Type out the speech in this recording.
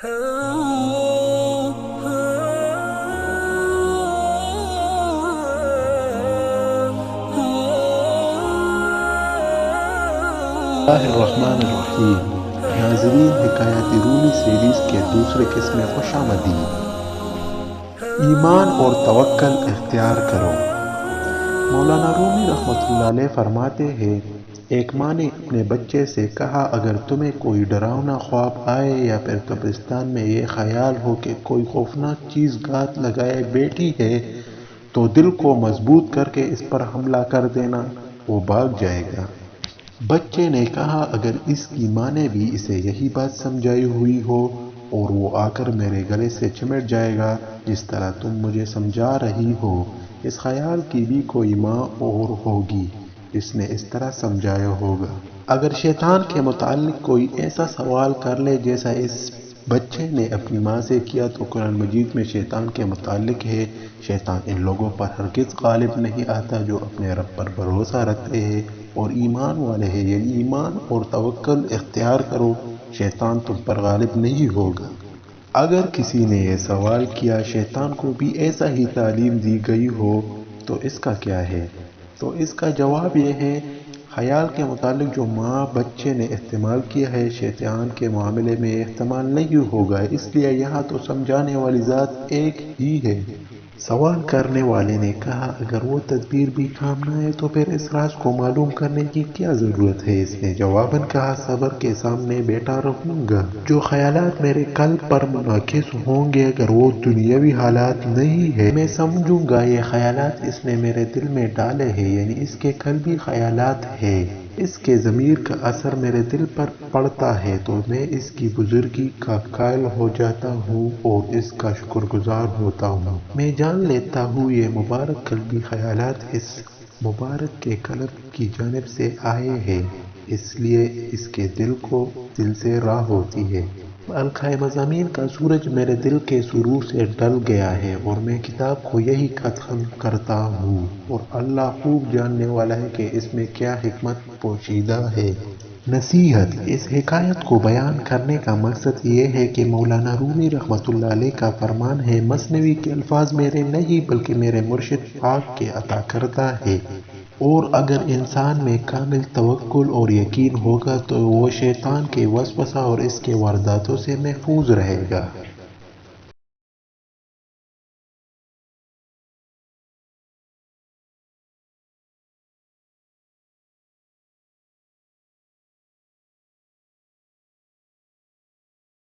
اللہ الرحمن الرحیم۔ ناظرین، حکایات رومی سیریز کے دوسرے قسم میں خوش آمدید۔ ایمان اور توکل اختیار کرو۔ مولانا رومی رحمۃ اللہ علیہ فرماتے ہیں، ایک ماں نے اپنے بچے سے کہا، اگر تمہیں کوئی ڈراؤنا خواب آئے یا پھر قبرستان میں یہ خیال ہو کہ کوئی خوفناک چیز گھات لگائے بیٹھی ہے تو دل کو مضبوط کر کے اس پر حملہ کر دینا، وہ بھاگ جائے گا۔ بچے نے کہا، اگر اس کی ماں نے بھی اسے یہی بات سمجھائی ہوئی ہو اور وہ آ کر میرے گلے سے چمٹ جائے گا جس طرح تم مجھے سمجھا رہی ہو، اس خیال کی بھی کوئی ماں اور ہوگی جس نے اس طرح سمجھایا ہوگا۔ اگر شیطان کے متعلق کوئی ایسا سوال کر لے جیسا اس بچے نے اپنی ماں سے کیا تو قرآن مجید میں شیطان کے متعلق ہے، شیطان ان لوگوں پر ہرگز غالب نہیں آتا جو اپنے رب پر بھروسہ رکھتے ہیں اور ایمان والے ہیں، یعنی ایمان اور توکل اختیار کرو، شیطان تم پر غالب نہیں ہوگا۔ اگر کسی نے یہ سوال کیا شیطان کو بھی ایسا ہی تعلیم دی گئی ہو تو اس کا کیا ہے؟ تو اس کا جواب یہ ہے، خیال کے متعلق جو ماں بچے نے استعمال کیا ہے شیطان کے معاملے میں استعمال نہیں ہوگا، اس لیے یہاں تو سمجھانے والی ذات ایک ہی ہے۔ سوال کرنے والے نے کہا، اگر وہ تدبیر بھی کام نہ آئے تو پھر اس راز کو معلوم کرنے کی کیا ضرورت ہے؟ اس نے جواباً کہا، صبر کے سامنے بیٹھا رہوں گا۔ جو خیالات میرے قلب پر منعکس ہوں گے اگر وہ دنیاوی حالات نہیں ہے میں سمجھوں گا یہ خیالات اس نے میرے دل میں ڈالے ہیں، یعنی اس کے قلبی خیالات ہیں، اس کے ضمیر کا اثر میرے دل پر پڑتا ہے تو میں اس کی بزرگی کا قائل ہو جاتا ہوں اور اس کا شکر گزار ہوتا ہوں۔ میں جان لیتا ہوں یہ مبارک قلبی خیالات اس مبارک کے قلب کی جانب سے آئے ہیں، اس لیے اس کے دل کو دل سے راہ ہوتی ہے۔ الخائے مضامین کا سورج میرے دل کے سرور سے ڈل گیا ہے اور میں کتاب کو یہی ختم کرتا ہوں، اور اللہ خوب جاننے والا ہے کہ اس میں کیا حکمت پوشیدہ ہے۔ نصیحت: اس حکایت کو بیان کرنے کا مقصد یہ ہے کہ مولانا رومی رحمۃ اللہ علیہ کا فرمان ہے، مثنوی کے الفاظ میرے نہیں بلکہ میرے مرشد پاک کے عطا کردہ ہے، اور اگر انسان میں کامل توکل اور یقین ہوگا تو وہ شیطان کے وسوسہ اور اس کے وارداتوں سے محفوظ رہے گا۔